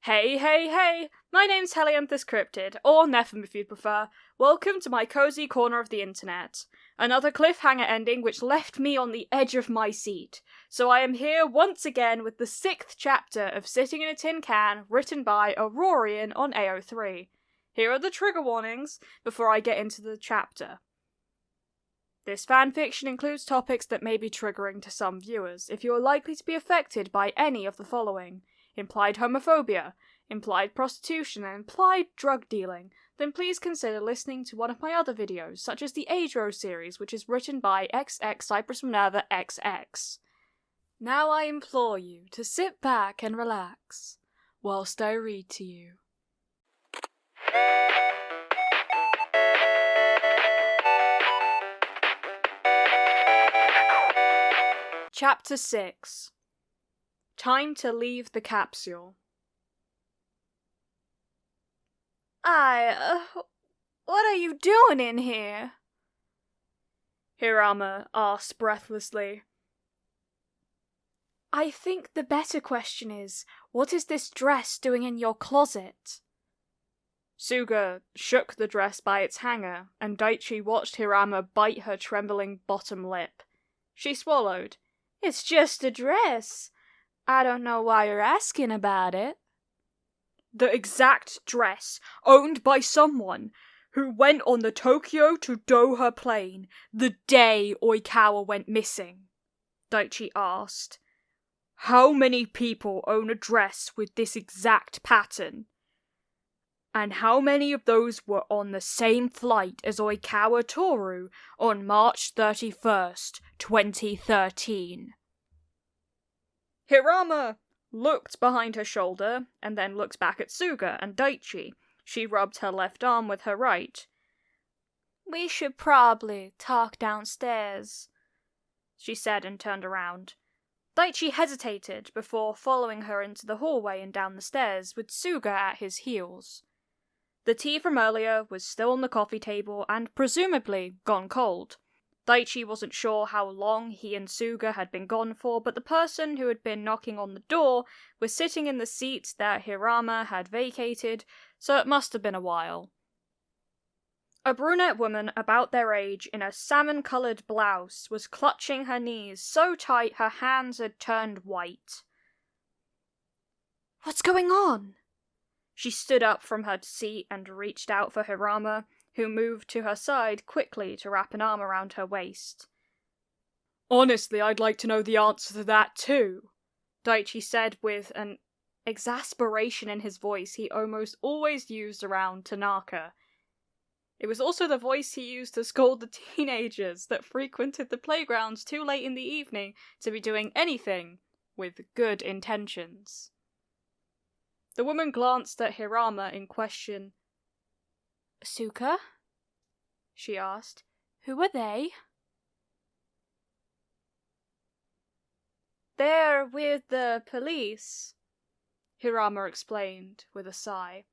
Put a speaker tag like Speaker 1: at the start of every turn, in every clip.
Speaker 1: Hey, hey, hey! My name's Helianthus Cryptid, or Nephilim if you'd prefer. Welcome to my cozy corner of the internet. Another cliffhanger ending which left me on the edge of my seat. So I am here once again with the 6th chapter of Sitting in a Tin Can, written by Aurorian on AO3. Here are the trigger warnings before I get into the chapter. This fanfiction includes topics that may be triggering to some viewers if you are likely to be affected by any of the following: implied homophobia, implied prostitution, and implied drug dealing, then please consider listening to one of my other videos, such as the Age Row series, which is written by XX Cypress Minerva XX. Now I implore you to sit back and relax, whilst I read to you. Chapter 6. Time to leave the capsule. What are you doing in here? Hirama asked breathlessly. I think the better question is, what is this dress doing in your closet? Suga shook the dress by its hanger, and Daichi watched Hirama bite her trembling bottom lip. She swallowed. It's just a dress. I don't know why you're asking about it. The exact dress, owned by someone who went on the Tokyo to Doha plane the day Oikawa went missing, Daichi asked. How many people own a dress with this exact pattern? And how many of those were on the same flight as Oikawa Toru on March 31st, 2013? Hirama looked behind her shoulder, and then looked back at Suga and Daichi. She rubbed her left arm with her right. We should probably talk downstairs, she said and turned around. Daichi hesitated before following her into the hallway and down the stairs, with Suga at his heels. The tea from earlier was still on the coffee table and presumably gone cold. Daichi wasn't sure how long he and Suga had been gone for, but the person who had been knocking on the door was sitting in the seat that Hirama had vacated, so it must have been a while. A brunette woman about their age in a salmon-coloured blouse was clutching her knees so tight her hands had turned white. What's going on? She stood up from her seat and reached out for Hirama, who moved to her side quickly to wrap an arm around her waist. Honestly, I'd like to know the answer to that too, Daichi said with an exasperation in his voice he almost always used around Tanaka. It was also the voice he used to scold the teenagers that frequented the playgrounds too late in the evening to be doing anything with good intentions. The woman glanced at Hirama in question. Suka? She asked. Who are they? They're with the police, Hirama explained with a sigh.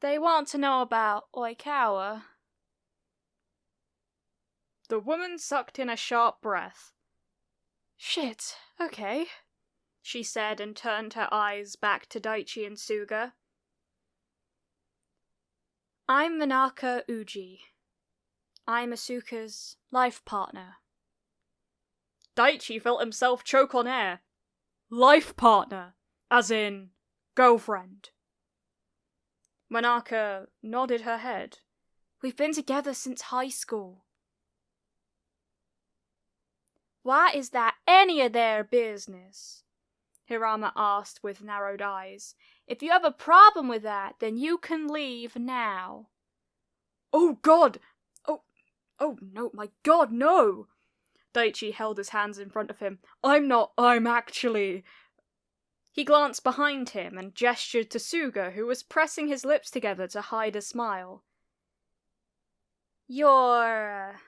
Speaker 1: They want to know about Oikawa. The woman sucked in a sharp breath. Shit, okay, she said and turned her eyes back to Daichi and Suga. I'm Manaka Uji. I'm Asuka's life partner. Daichi felt himself choke on air. Life partner, as in girlfriend. Manaka nodded her head. We've been together since high school. Why is that any of their business? Hirama asked with narrowed eyes. If you have a problem with that, then you can leave now. Oh God! Oh no, my God, no! Daichi held his hands in front of him. I'm actually... He glanced behind him and gestured to Suga, who was pressing his lips together to hide a smile. You're...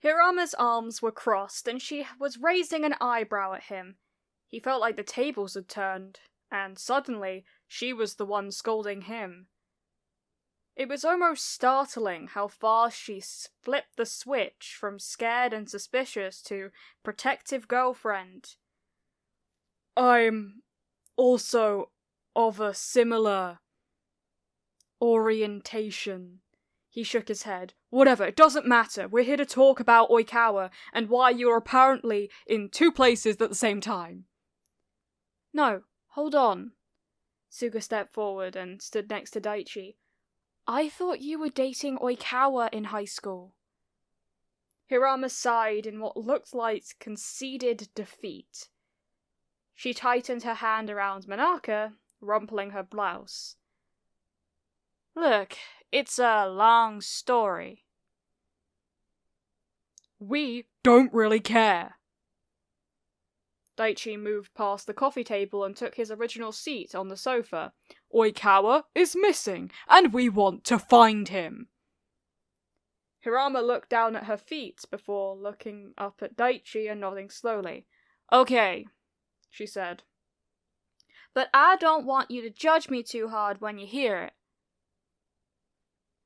Speaker 1: Hirama's arms were crossed, and she was raising an eyebrow at him. He felt like the tables had turned, and suddenly she was the one scolding him. It was almost startling how fast she flipped the switch from scared and suspicious to protective girlfriend. I'm also of a similar orientation. He shook his head. Whatever, it doesn't matter. We're here to talk about Oikawa and why you're apparently in two places at the same time. No, hold on. Suga stepped forward and stood next to Daichi. I thought you were dating Oikawa in high school. Hirama sighed in what looked like conceded defeat. She tightened her hand around Manaka, rumpling her blouse. Look, it's a long story. We don't really care. Daichi moved past the coffee table and took his original seat on the sofa. Oikawa is missing, and we want to find him. Hirama looked down at her feet before looking up at Daichi and nodding slowly. Okay, she said. But I don't want you to judge me too hard when you hear it.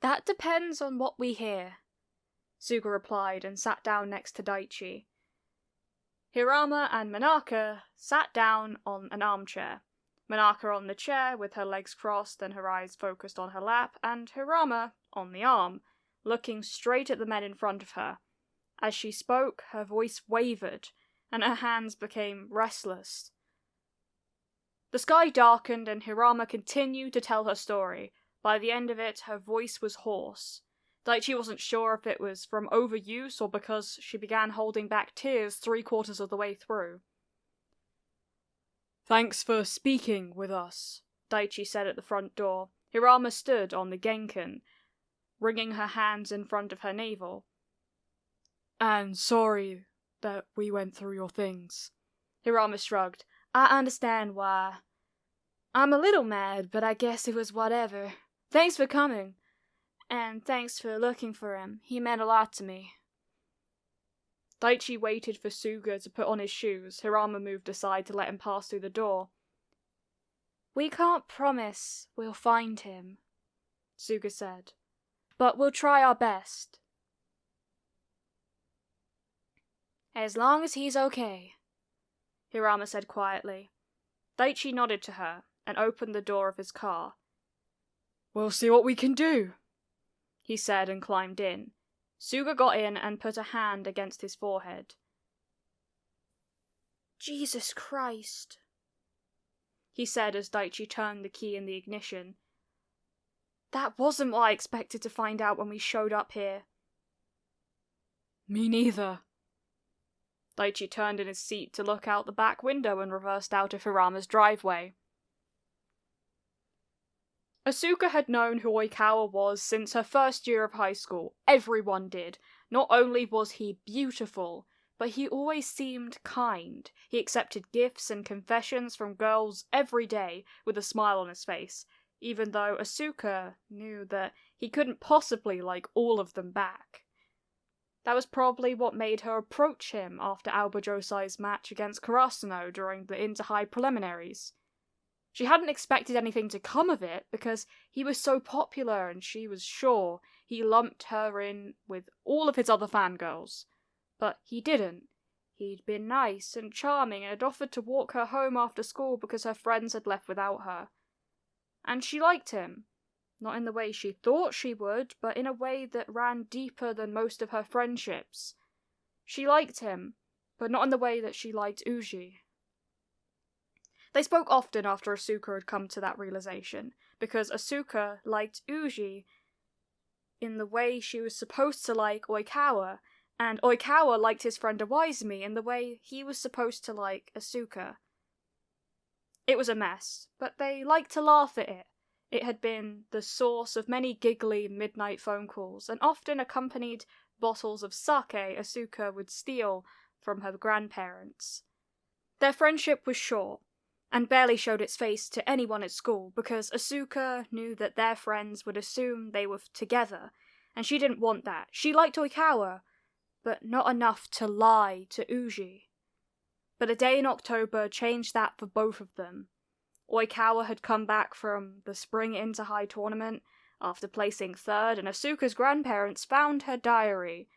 Speaker 1: That depends on what we hear, Suga replied and sat down next to Daichi. Hirama and Manaka sat down on an armchair. Manaka on the chair with her legs crossed and her eyes focused on her lap, and Hirama on the arm, looking straight at the men in front of her. As she spoke, her voice wavered, and her hands became restless. The sky darkened and Hirama continued to tell her story. By the end of it, her voice was hoarse. Daichi wasn't sure if it was from overuse or because she began holding back tears 3/4 of the way through. Thanks for speaking with us, Daichi said at the front door. Hirama stood on the genkan, wringing her hands in front of her navel. And sorry that we went through your things. Hirama shrugged. I understand why. I'm a little mad, but I guess it was whatever. Thanks for coming. And thanks for looking for him. He meant a lot to me. Daichi waited for Suga to put on his shoes. Hirama moved aside to let him pass through the door. We can't promise we'll find him, Suga said. But we'll try our best. As long as he's okay, Hirama said quietly. Daichi nodded to her and opened the door of his car. We'll see what we can do, he said and climbed in. Suga got in and put a hand against his forehead. Jesus Christ, he said as Daichi turned the key in the ignition. That wasn't what I expected to find out when we showed up here. Me neither. Daichi turned in his seat to look out the back window and reversed out of Hirama's driveway. Asuka had known who Oikawa was since her first year of high school. Everyone did. Not only was he beautiful, but he always seemed kind. He accepted gifts and confessions from girls every day with a smile on his face, even though Asuka knew that he couldn't possibly like all of them back. That was probably what made her approach him after Aoba Josai's match against Karasuno during the inter-high preliminaries. She hadn't expected anything to come of it because he was so popular and she was sure he lumped her in with all of his other fangirls. But he didn't. He'd been nice and charming and had offered to walk her home after school because her friends had left without her. And she liked him. Not in the way she thought she would, but in a way that ran deeper than most of her friendships. She liked him, but not in the way that she liked Uji. They spoke often after Asuka had come to that realization, because Asuka liked Uji in the way she was supposed to like Oikawa, and Oikawa liked his friend Awaizumi in the way he was supposed to like Asuka. It was a mess, but they liked to laugh at it. It had been the source of many giggly midnight phone calls, and often accompanied bottles of sake Asuka would steal from her grandparents. Their friendship was short, and barely showed its face to anyone at school, because Asuka knew that their friends would assume they were together, and she didn't want that. She liked Oikawa, but not enough to lie to Uji. But a day in October changed that for both of them. Oikawa had come back from the spring inter-high tournament after placing third, and Asuka's grandparents found her diary.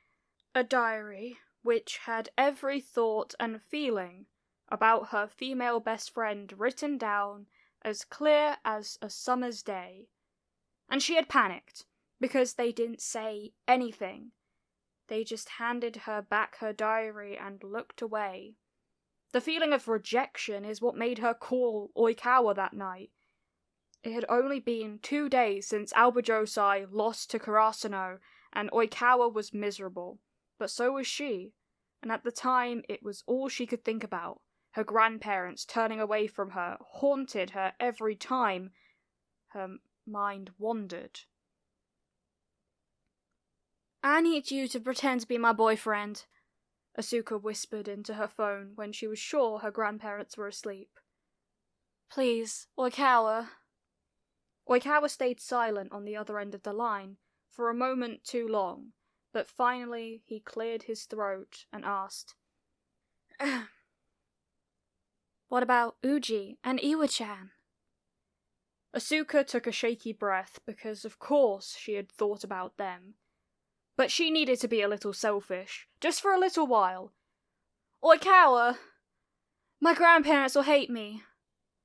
Speaker 1: A diary which had every thought and feeling about her female best friend written down as clear as a summer's day. And she had panicked, because they didn't say anything. They just handed her back her diary and looked away. The feeling of rejection is what made her call Oikawa that night. It had only been 2 days since Albajosai lost to Karasuno, and Oikawa was miserable. But so was she, and at the time it was all she could think about. Her grandparents turning away from her haunted her every time her mind wandered. "I need you to pretend to be my boyfriend," Asuka whispered into her phone when she was sure her grandparents were asleep. "Please, Oikawa." Oikawa stayed silent on the other end of the line, for a moment too long, but finally he cleared his throat and asked, "What about Uji and Iwa-chan?" Asuka took a shaky breath because of course she had thought about them. But she needed to be a little selfish, just for a little while. "Oikawa, my grandparents will hate me."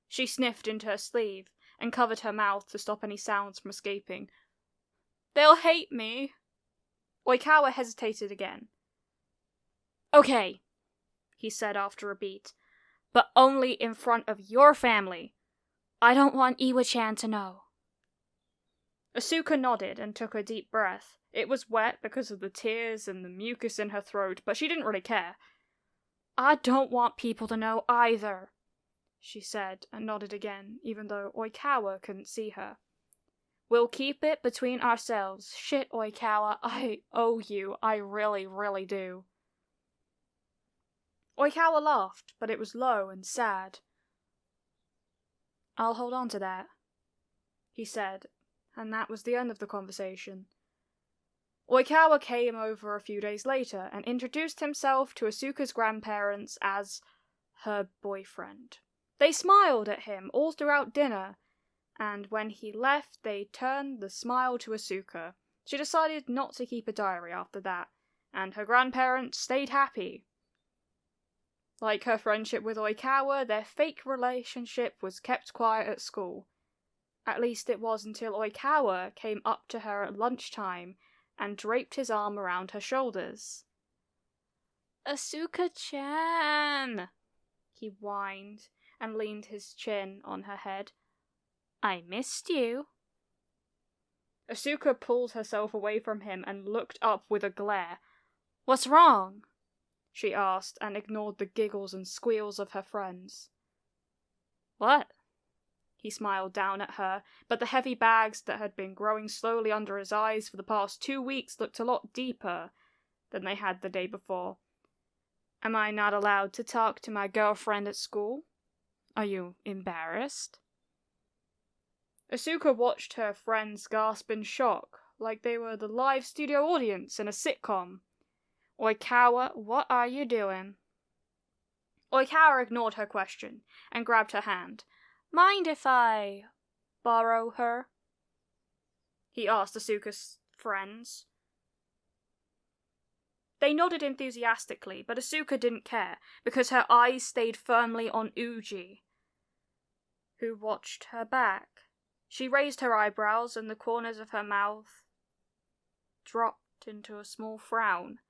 Speaker 1: She sniffed into her sleeve and covered her mouth to stop any sounds from escaping. "They'll hate me." Oikawa hesitated again. "Okay," he said after a beat, "but only in front of your family. I don't want Iwa-chan to know." Asuka nodded and took a deep breath. It was wet because of the tears and the mucus in her throat, but she didn't really care. "I don't want people to know either," she said, and nodded again, even though Oikawa couldn't see her. "We'll keep it between ourselves. Shit, Oikawa, I owe you. I really, really do." Oikawa laughed, but it was low and sad. "I'll hold on to that," he said, and that was the end of the conversation. Oikawa came over a few days later and introduced himself to Asuka's grandparents as her boyfriend. They smiled at him all throughout dinner, and when he left they turned the smile to Asuka. She decided not to keep a diary after that, and her grandparents stayed happy. Like her friendship with Oikawa, their fake relationship was kept quiet at school. At least it was until Oikawa came up to her at lunchtime and draped his arm around her shoulders. "Asuka-chan," he whined and leaned his chin on her head. "I missed you." Asuka pulled herself away from him and looked up with a glare. "What's wrong?" she asked, and ignored the giggles and squeals of her friends. "What?" He smiled down at her, but the heavy bags that had been growing slowly under his eyes for the past 2 weeks looked a lot deeper than they had the day before. "Am I not allowed to talk to my girlfriend at school? Are you embarrassed?" Asuka watched her friends gasp in shock, like they were the live studio audience in a sitcom. "Oikawa, what are you doing?" Oikawa ignored her question and grabbed her hand. "Mind if I borrow her?" he asked Asuka's friends. They nodded enthusiastically, but Asuka didn't care, because her eyes stayed firmly on Uji, who watched her back. She raised her eyebrows, and the corners of her mouth dropped into a small frown.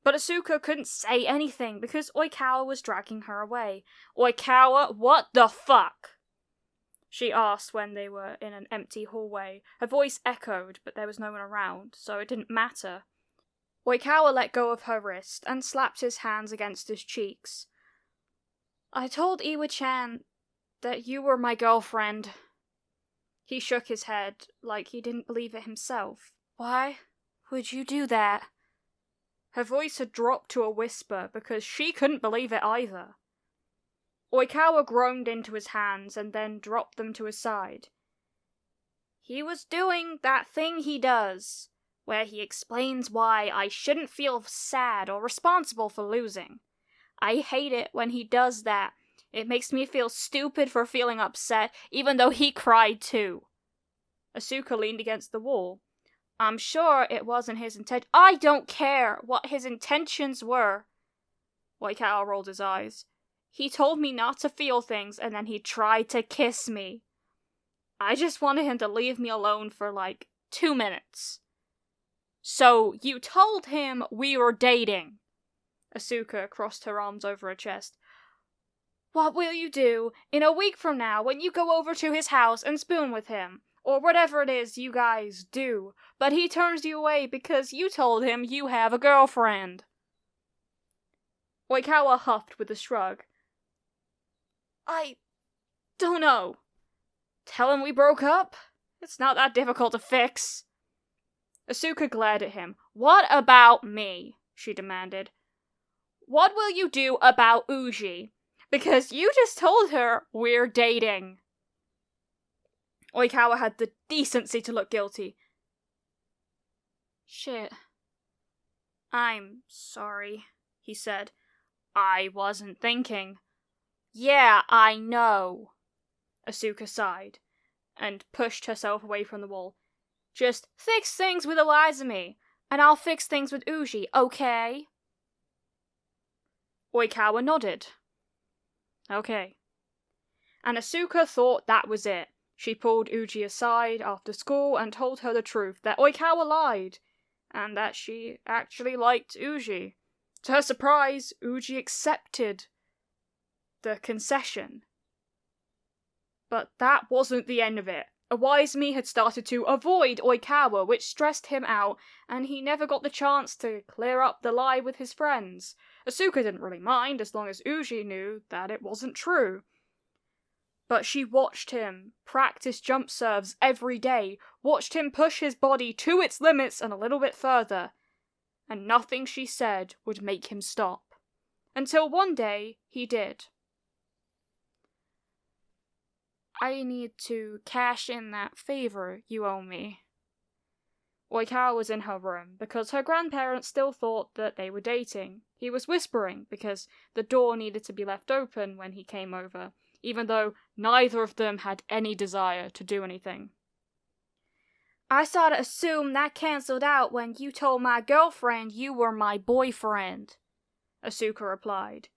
Speaker 1: But Asuka couldn't say anything because Oikawa was dragging her away. "Oikawa, what the fuck?" she asked when they were in an empty hallway. Her voice echoed, but there was no one around, so it didn't matter. Oikawa let go of her wrist and slapped his hands against his cheeks. "I told Iwa-chan that you were my girlfriend." He shook his head like he didn't believe it himself. "Why would you do that?" Her voice had dropped to a whisper because she couldn't believe it either. Oikawa groaned into his hands and then dropped them to his side. "He was doing that thing he does, where he explains why I shouldn't feel sad or responsible for losing. I hate it when he does that. It makes me feel stupid for feeling upset, even though he cried too." Asuka leaned against the wall. "I'm sure it wasn't his intent." "I don't care what his intentions were." Oikawa rolled his eyes. He told me not to feel things, and then he tried to kiss me. I just wanted him to leave me alone for 2 minutes. So, you told him we were dating? Asuka crossed her arms over her chest. What will you do in a week from now when you go over to his house and spoon with him? Or whatever it is you guys do, but he turns you away because you told him you have a girlfriend. Oikawa huffed with a shrug. I don't know. Tell him we broke up? It's not that difficult to fix. Asuka glared at him. What about me? She demanded. What will you do about Uji? Because you just told her we're dating. Oikawa had the decency to look guilty. Shit. I'm sorry, he said. I wasn't thinking. Yeah, I know. Asuka sighed, and pushed herself away from the wall. Just fix things with Elizami, and I'll fix things with Uji, okay? Oikawa nodded. Okay. And Asuka thought that was it. She pulled Uji aside after school and told her the truth, that Oikawa lied, and that she actually liked Uji. To her surprise, Uji accepted the concession. But that wasn't the end of it. Awizumi had started to avoid Oikawa, which stressed him out, and he never got the chance to clear up the lie with his friends. Asuka didn't really mind, as long as Uji knew that it wasn't true. But she watched him practice jump serves every day, watched him push his body to its limits and a little bit further, and nothing she said would make him stop. Until one day, he did. I need to cash in that favor you owe me. Oikawa was in her room, because her grandparents still thought that they were dating. He was whispering, because the door needed to be left open when he came over, even though neither of them had any desire to do anything. I sort of assumed that cancelled out when you told my girlfriend you were my boyfriend, Asuka replied.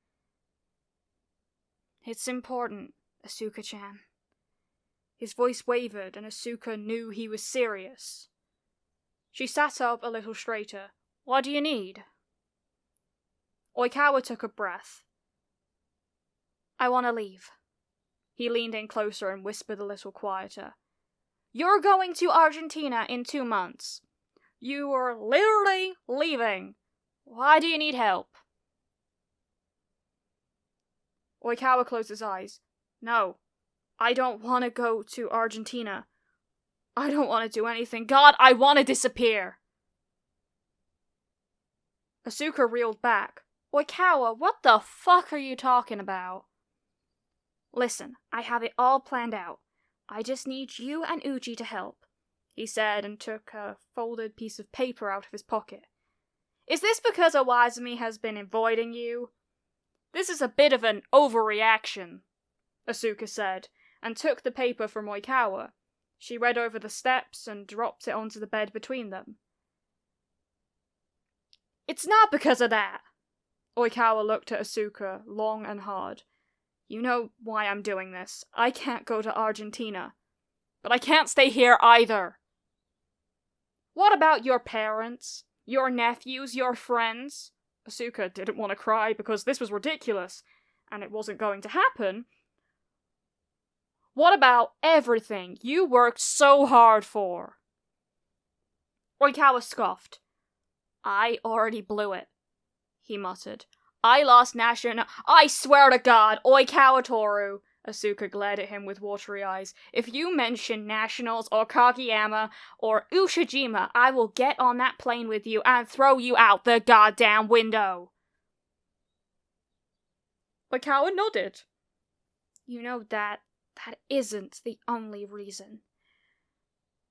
Speaker 1: It's important, Asuka-chan. His voice wavered, and Asuka knew he was serious. She sat up a little straighter. What do you need? Oikawa took a breath. I want to leave. He leaned in closer and whispered a little quieter. You're going to Argentina in 2 months. You are literally leaving. Why do you need help? Oikawa closed his eyes. No, I don't want to go to Argentina. I don't want to do anything. God, I want to disappear. Asuka reeled back. Oikawa, what the fuck are you talking about? Listen, I have it all planned out. I just need you and Uji to help, he said, and took a folded piece of paper out of his pocket. Is this because Awazumi has been avoiding you? This is a bit of an overreaction, Asuka said, and took the paper from Oikawa. She read over the steps and dropped it onto the bed between them. It's not because of that. Oikawa looked at Asuka long and hard. You know why I'm doing this. I can't go to Argentina. But I can't stay here either. What about your parents? Your nephews? Your friends? Asuka didn't want to cry because this was ridiculous, and it wasn't going to happen. What about everything you worked so hard for? Oikawa scoffed. I already blew it, he muttered. I lost national— I swear to God, Oikawa Toru, Asuka glared at him with watery eyes. If you mention nationals or Kageyama or Ushijima, I will get on that plane with you and throw you out the goddamn window. Oikawa nodded. You know that isn't the only reason.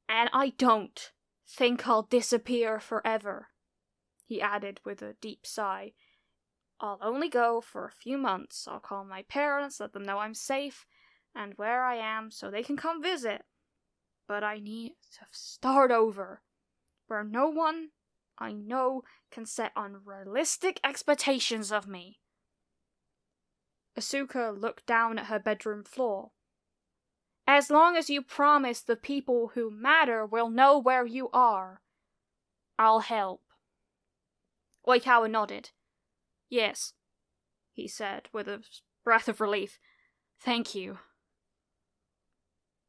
Speaker 1: And I don't think I'll disappear forever, he added with a deep sigh. I'll only go for a few months. I'll call my parents, let them know I'm safe and where I am so they can come visit. But I need to start over, where no one I know can set unrealistic expectations of me. Asuka looked down at her bedroom floor. As long as you promise the people who matter will know where you are, I'll help. Oikawa nodded. Yes, he said with a breath of relief. Thank you.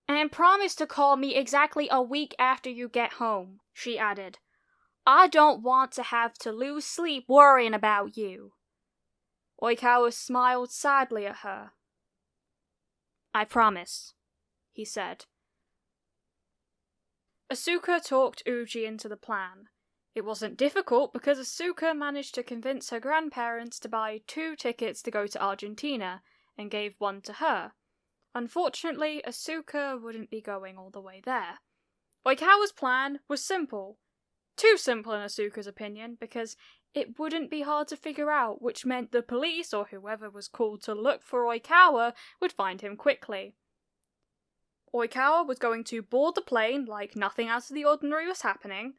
Speaker 1: And promise to call me exactly a week after you get home, she added. I don't want to have to lose sleep worrying about you. Oikawa smiled sadly at her. I promise, he said. Asuka talked Uji into the plan. It wasn't difficult because Asuka managed to convince her grandparents to buy 2 tickets to go to Argentina and gave one to her. Unfortunately, Asuka wouldn't be going all the way there. Oikawa's plan was simple. Too simple in Asuka's opinion, because it wouldn't be hard to figure out, which meant the police or whoever was called to look for Oikawa would find him quickly. Oikawa was going to board the plane like nothing out of the ordinary was happening.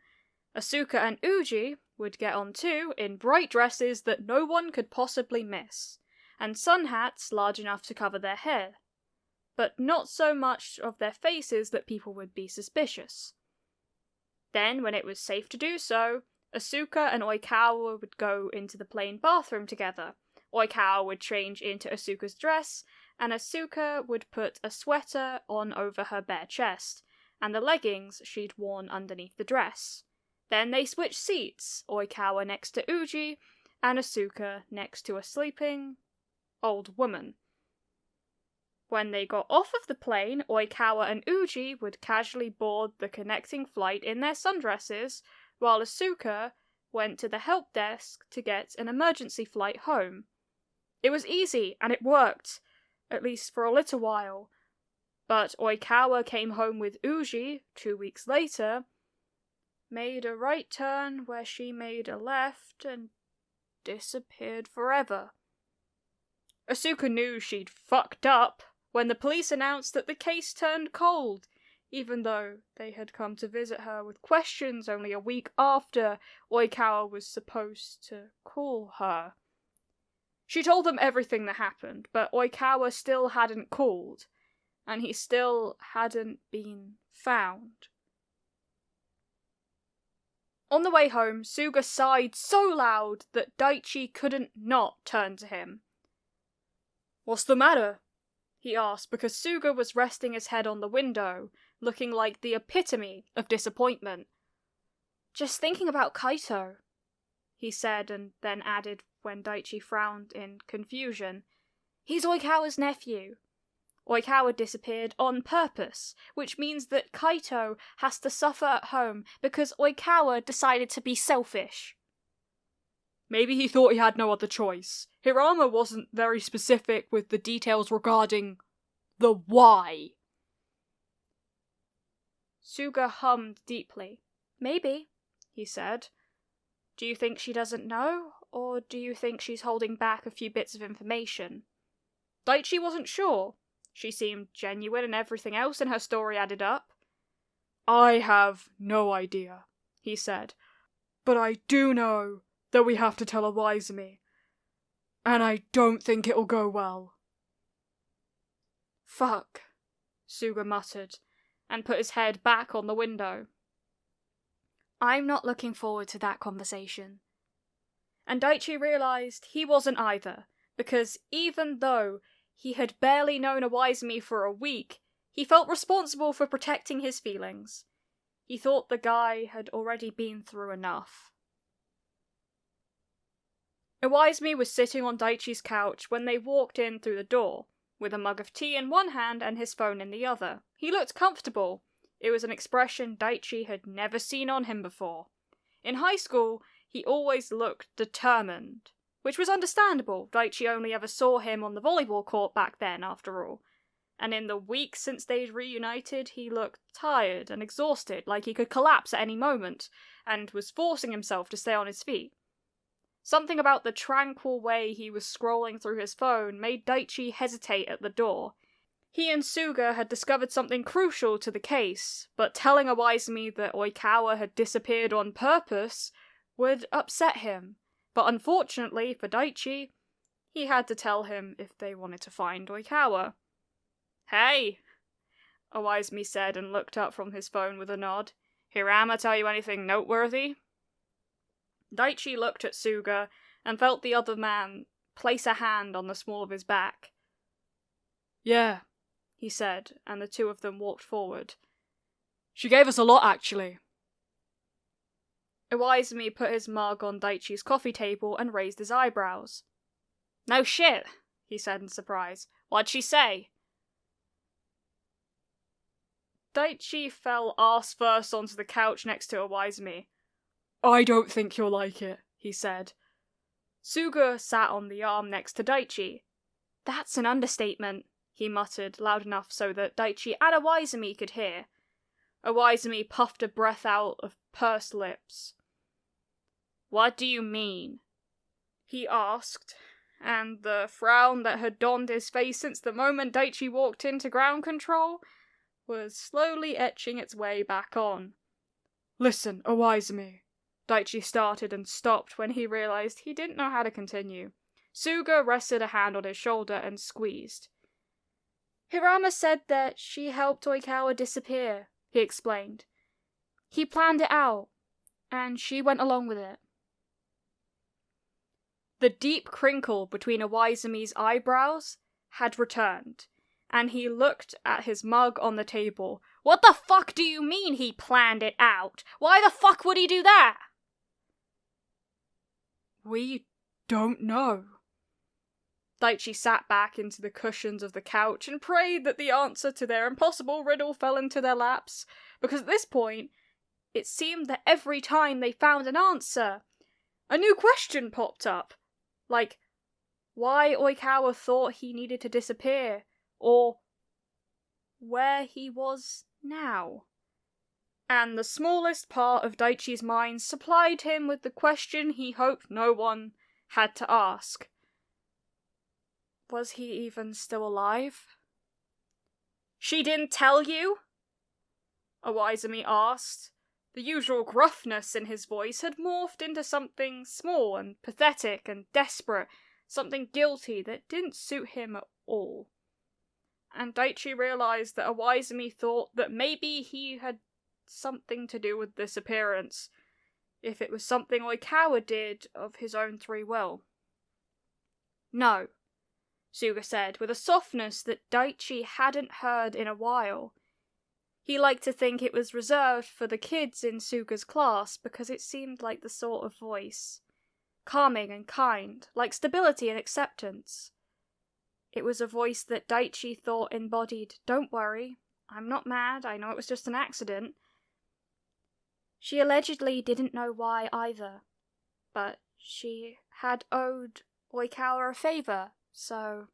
Speaker 1: Asuka and Uji would get on too in bright dresses that no one could possibly miss, and sun hats large enough to cover their hair, but not so much of their faces that people would be suspicious. Then, when it was safe to do so, Asuka and Oikawa would go into the plane bathroom together. Oikawa would change into Asuka's dress, and Asuka would put a sweater on over her bare chest, and the leggings she'd worn underneath the dress. Then they switched seats, Oikawa next to Uji, and Asuka next to a sleeping old woman. When they got off of the plane, Oikawa and Uji would casually board the connecting flight in their sundresses, while Asuka went to the help desk to get an emergency flight home. It was easy, and it worked, at least for a little while. But Oikawa came home with Uji 2 weeks later, made a right turn where she made a left, and disappeared forever. Asuka knew she'd fucked up when the police announced that the case turned cold, even though they had come to visit her with questions only a week after Oikawa was supposed to call her. She told them everything that happened, but Oikawa still hadn't called, and he still hadn't been found. On the way home, Suga sighed so loud that Daichi couldn't not turn to him. "What's the matter?" he asked, because Suga was resting his head on the window, looking like the epitome of disappointment. "Just thinking about Kaito," he said, and then added when Daichi frowned in confusion. "He's Oikawa's nephew. Oikawa disappeared on purpose, which means that Kaito has to suffer at home because Oikawa decided to be selfish." "Maybe he thought he had no other choice. Hirama wasn't very specific with the details regarding the why." Suga hummed deeply. "Maybe," he said. "Do you think she doesn't know, or do you think she's holding back a few bits of information?" Daichi wasn't sure. She seemed genuine and everything else in her story added up. "I have no idea," he said. "But I do know that we have to tell Iwaizumi. And I don't think it'll go well." "Fuck," Suga muttered, and put his head back on the window. "I'm not looking forward to that conversation." And Daichi realised he wasn't either, because even though he had barely known Iwaizumi for a week, he felt responsible for protecting his feelings. He thought the guy had already been through enough. Iwaizumi was sitting on Daichi's couch when they walked in through the door, with a mug of tea in one hand and his phone in the other. He looked comfortable. It was an expression Daichi had never seen on him before. In high school, he always looked determined, which was understandable. Daichi only ever saw him on the volleyball court back then, after all. And in the weeks since they'd reunited, he looked tired and exhausted, like he could collapse at any moment, and was forcing himself to stay on his feet. Something about the tranquil way he was scrolling through his phone made Daichi hesitate at the door. He and Suga had discovered something crucial to the case, but telling Iwaizumi that Oikawa had disappeared on purpose would upset him. But unfortunately for Daichi, he had to tell him if they wanted to find Oikawa. "Hey," Oizumi said and looked up from his phone with a nod. "Hirama tell you anything noteworthy?" Daichi looked at Suga and felt the other man place a hand on the small of his back. "Yeah," he said, and the two of them walked forward. "She gave us a lot, actually." Iwaizumi put his mug on Daichi's coffee table and raised his eyebrows. "No shit," he said in surprise. "What'd she say?" Daichi fell arse first onto the couch next to Iwaizumi. "I don't think you'll like it," he said. Suga sat on the arm next to Daichi. "That's an understatement," he muttered, loud enough so that Daichi and Iwaizumi could hear. Iwaizumi puffed a breath out of pursed lips. "What do you mean?" he asked, and the frown that had donned his face since the moment Daichi walked into ground control was slowly etching its way back on. "Listen, Iwaizumi." Daichi started and stopped when he realized he didn't know how to continue. Suga rested a hand on his shoulder and squeezed. "Hirama said that she helped Oikawa disappear," he explained. "He planned it out, and she went along with it." The deep crinkle between Iwaizumi's eyebrows had returned, and he looked at his mug on the table. "What the fuck do you mean he planned it out? Why the fuck would he do that?" "We don't know." Daichi sat back into the cushions of the couch and prayed that the answer to their impossible riddle fell into their laps, because at this point, it seemed that every time they found an answer, a new question popped up. Like, why Oikawa thought he needed to disappear, or where he was now. And the smallest part of Daichi's mind supplied him with the question he hoped no one had to ask. Was he even still alive? "She didn't tell you?" Iwaizumi asked. The usual gruffness in his voice had morphed into something small and pathetic and desperate, something guilty that didn't suit him at all. And Daichi realized that Iwaizumi thought that maybe he had something to do with this appearance, if it was something Oikawa did of his own free will. "No," Suga said, with a softness that Daichi hadn't heard in a while. He liked to think it was reserved for the kids in Suga's class because it seemed like the sort of voice. Calming and kind, like stability and acceptance. It was a voice that Daichi thought embodied, "Don't worry, I'm not mad, I know it was just an accident." She allegedly didn't know why either, but she had owed Oikawa a favour, so...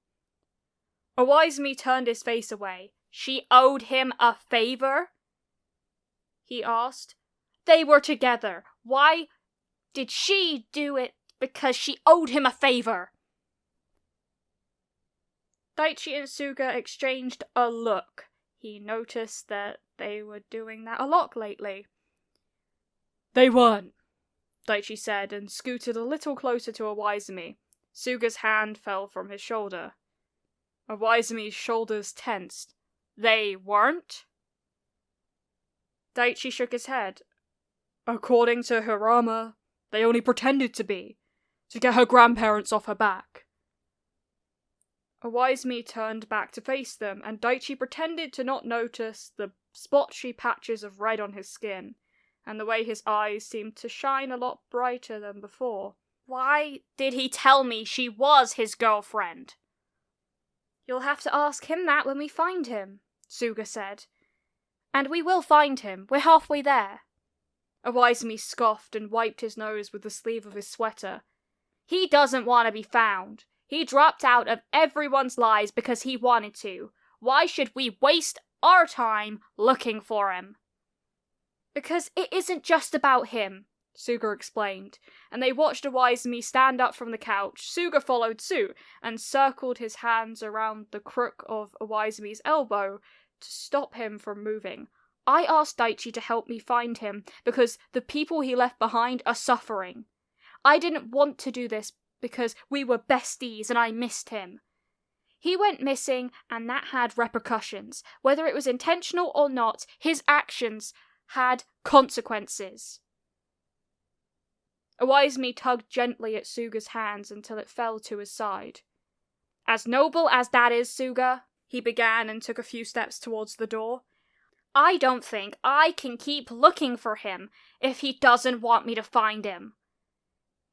Speaker 1: Iwaizumi turned his face away. "She owed him a favour?" he asked. "They were together. Why did she do it because she owed him a favour?" Daichi and Suga exchanged a look. He noticed that they were doing that a lot lately. "They weren't," Daichi said, and scooted a little closer to Iwaizumi. Suga's hand fell from his shoulder. Iwaizumi's shoulders tensed. "They weren't?" Daichi shook his head. "According to Hirama, they only pretended to be, to get her grandparents off her back." Iwaizumi turned back to face them, and Daichi pretended to not notice the splotchy patches of red on his skin, and the way his eyes seemed to shine a lot brighter than before. "Why did he tell me she was his girlfriend?" "You'll have to ask him that when we find him," Suga said. "And we will find him. We're halfway there." Iwaizumi scoffed and wiped his nose with the sleeve of his sweater. "He doesn't want to be found. He dropped out of everyone's lives because he wanted to. Why should we waste our time looking for him?" "Because it isn't just about him," Suga explained, and they watched Iwaizumi stand up from the couch. Suga followed suit and circled his hands around the crook of Iwaizumi's elbow to stop him from moving. "I asked Daichi to help me find him because the people he left behind are suffering. I didn't want to do this because we were besties and I missed him. He went missing, and that had repercussions. Whether it was intentional or not, his actions had consequences. Awaizumi tugged gently at Suga's hands until it fell to his side. As noble as that is, Suga, he began and took a few steps towards the door. I don't think I can keep looking for him if he doesn't want me to find him.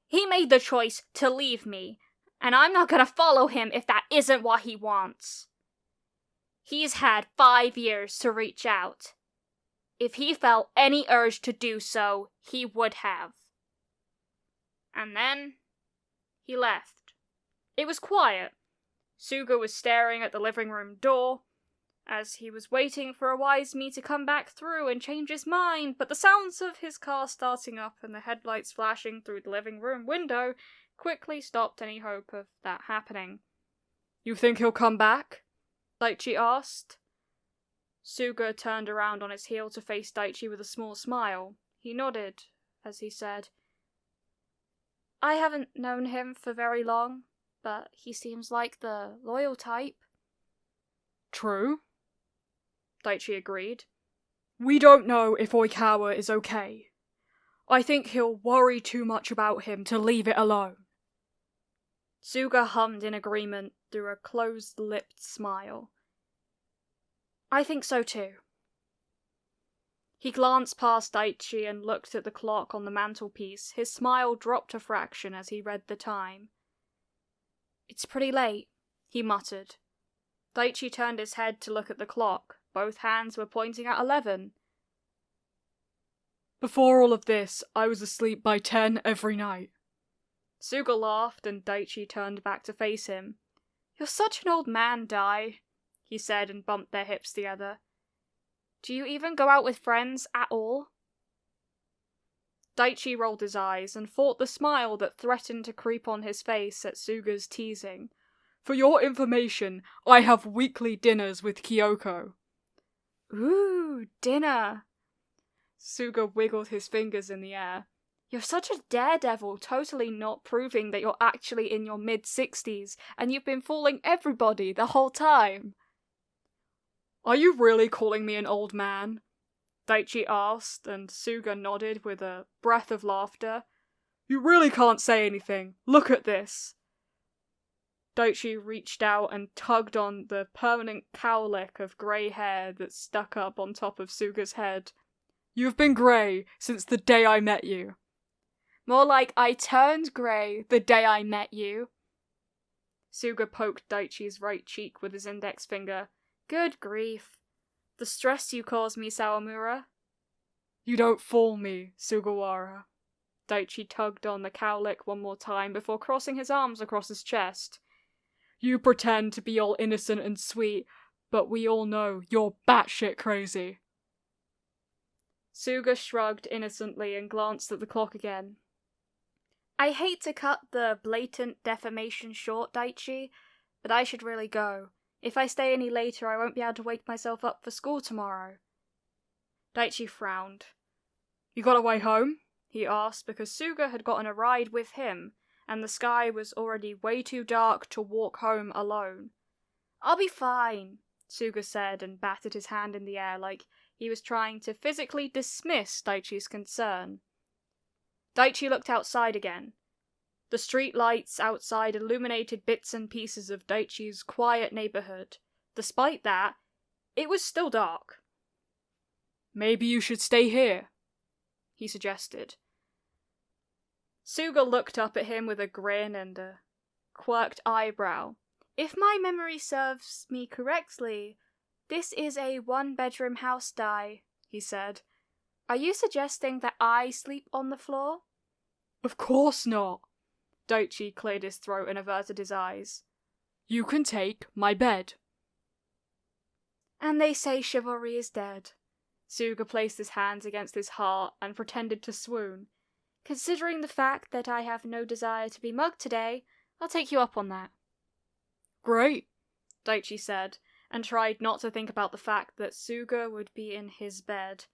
Speaker 1: He made the choice to leave me, and I'm not gonna follow him if that isn't what he wants. He's had 5 years to reach out. If he felt any urge to do so, he would have. And then he left. It was quiet. Suga was staring at the living room door as he was waiting for Awaizumi to come back through and change his mind, but the sounds of his car starting up and the headlights flashing through the living room window quickly stopped any hope of that happening. You think he'll come back? Daichi asked. Suga turned around on his heel to face Daichi with a small smile. He nodded as he said, I haven't known him for very long, but he seems like the loyal type. True, Daichi agreed. We don't know if Oikawa is okay. I think he'll worry too much about him to leave it alone. Suga hummed in agreement through a closed-lipped smile. I think so too. He glanced past Daichi and looked at the clock on the mantelpiece. His smile dropped a fraction as he read the time. It's pretty late, he muttered. Daichi turned his head to look at the clock. Both hands were pointing at 11. Before all of this, I was asleep by 10 every night. Suga laughed and Daichi turned back to face him. You're such an old man, Dai, he said and bumped their hips together. Do you even go out with friends at all? Daichi rolled his eyes and fought the smile that threatened to creep on his face at Suga's teasing. For your information, I have weekly dinners with Kyoko. Ooh, dinner. Suga wiggled his fingers in the air. You're such a daredevil, totally not proving that you're actually in your mid-60s, and you've been fooling everybody the whole time. Are you really calling me an old man? Daichi asked, and Suga nodded with a breath of laughter. You really can't say anything. Look at this. Daichi reached out and tugged on the permanent cowlick of grey hair that stuck up on top of Suga's head. You've been grey since the day I met you. More like I turned grey the day I met you. Suga poked Daichi's right cheek with his index finger. Good grief. The stress you cause me, Sawamura. You don't fool me, Sugawara. Daichi tugged on the cowlick one more time before crossing his arms across his chest. You pretend to be all innocent and sweet, but we all know you're batshit crazy. Suga shrugged innocently and glanced at the clock again. I hate to cut the blatant defamation short, Daichi, but I should really go. If I stay any later, I won't be able to wake myself up for school tomorrow. Daichi frowned. You got a way home? He asked, because Suga had gotten a ride with him, and the sky was already way too dark to walk home alone. I'll be fine, Suga said and batted his hand in the air like he was trying to physically dismiss Daichi's concern. Daichi looked outside again. The street lights outside illuminated bits and pieces of Daichi's quiet neighborhood. Despite that, it was still dark. Maybe you should stay here, he suggested. Suga looked up at him with a grin and a quirked eyebrow. If my memory serves me correctly, this is a one-bedroom house, Dai, he said. Are you suggesting that I sleep on the floor? Of course not. Daichi cleared his throat and averted his eyes. You can take my bed. And they say chivalry is dead. Suga placed his hands against his heart and pretended to swoon. Considering the fact that I have no desire to be mugged today, I'll take you up on that. Great, Daichi said, and tried not to think about the fact that Suga would be in his bed.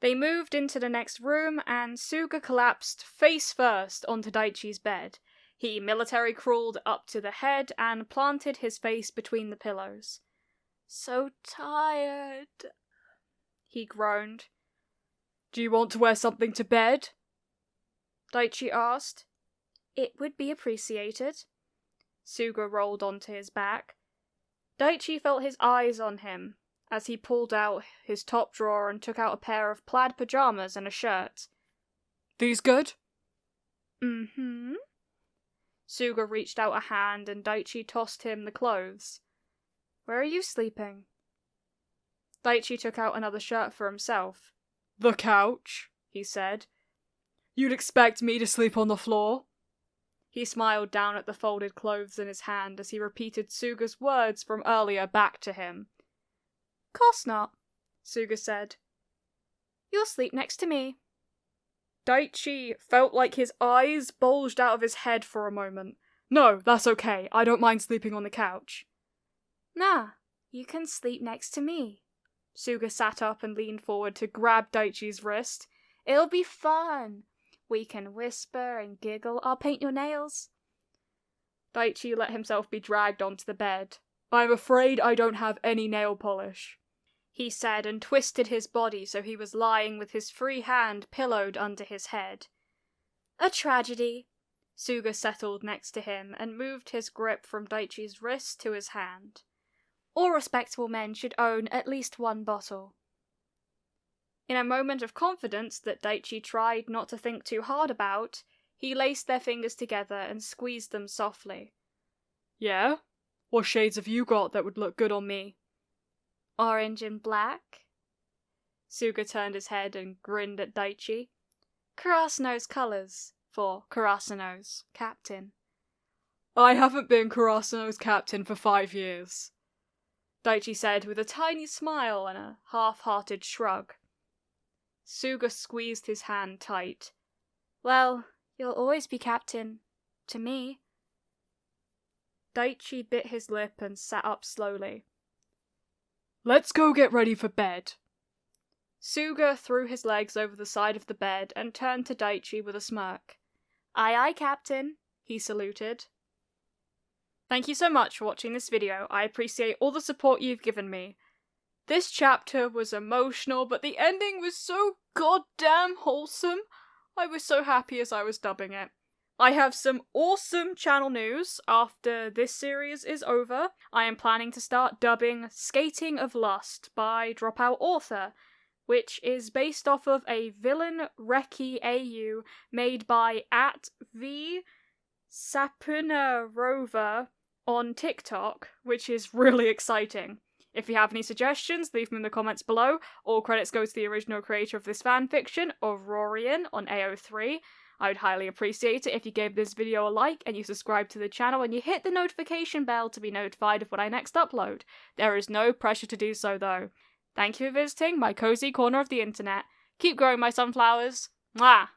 Speaker 1: They moved into the next room, and Suga collapsed face first onto Daichi's bed. He military crawled up to the head and planted his face between the pillows. "So tired," he groaned. "Do you want to wear something to bed?" Daichi asked. "It would be appreciated." Suga rolled onto his back. Daichi felt his eyes on him as he pulled out his top drawer and took out a pair of plaid pajamas and a shirt. "These good?" "Mm-hmm." Suga reached out a hand and Daichi tossed him the clothes. "Where are you sleeping?" Daichi took out another shirt for himself. "The couch," he said. "You'd expect me to sleep on the floor?" He smiled down at the folded clothes in his hand as he repeated Suga's words from earlier back to him. "Course not," Suga said. "You'll sleep next to me." Daichi felt like his eyes bulged out of his head for a moment. "No, that's okay. I don't mind sleeping on the couch." "Nah, you can sleep next to me." Suga sat up and leaned forward to grab Daichi's wrist. "It'll be fun. We can whisper and giggle. I'll paint your nails." Daichi let himself be dragged onto the bed. "I'm afraid I don't have any nail polish," he said, and twisted his body so he was lying with his free hand pillowed under his head. "A tragedy." Suga settled next to him and moved his grip from Daichi's wrist to his hand. "All respectable men should own at least one bottle." In a moment of confidence that Daichi tried not to think too hard about, he laced their fingers together and squeezed them softly. "Yeah? What shades have you got that would look good on me?" "Orange and black." Suga turned his head and grinned at Daichi. "Karasuno's colors, for Karasuno's captain." "I haven't been Karasuno's captain for 5 years," Daichi said with a tiny smile and a half-hearted shrug. Suga squeezed his hand tight. "Well, you'll always be captain. To me." Daichi bit his lip and sat up slowly. "Let's go get ready for bed." Suga threw his legs over the side of the bed and turned to Daichi with a smirk. "Aye aye, captain," he saluted. Thank you so much for watching this video. I appreciate all the support you've given me. This chapter was emotional, but the ending was so goddamn wholesome. I was so happy as I was dubbing it. I have some awesome channel news after this series is over. I am planning to start dubbing Skating of Lust by Dropout Author, which is based off of a villain Reki AU made by @VSapuna on TikTok, which is really exciting. If you have any suggestions, leave them in the comments below. All credits go to the original creator of this fanfiction, Aurorian, on AO3. I would highly appreciate it if you gave this video a like and you subscribe to the channel and you hit the notification bell to be notified of when I next upload. There is no pressure to do so though. Thank you for visiting my cozy corner of the internet. Keep growing my sunflowers. Mwah!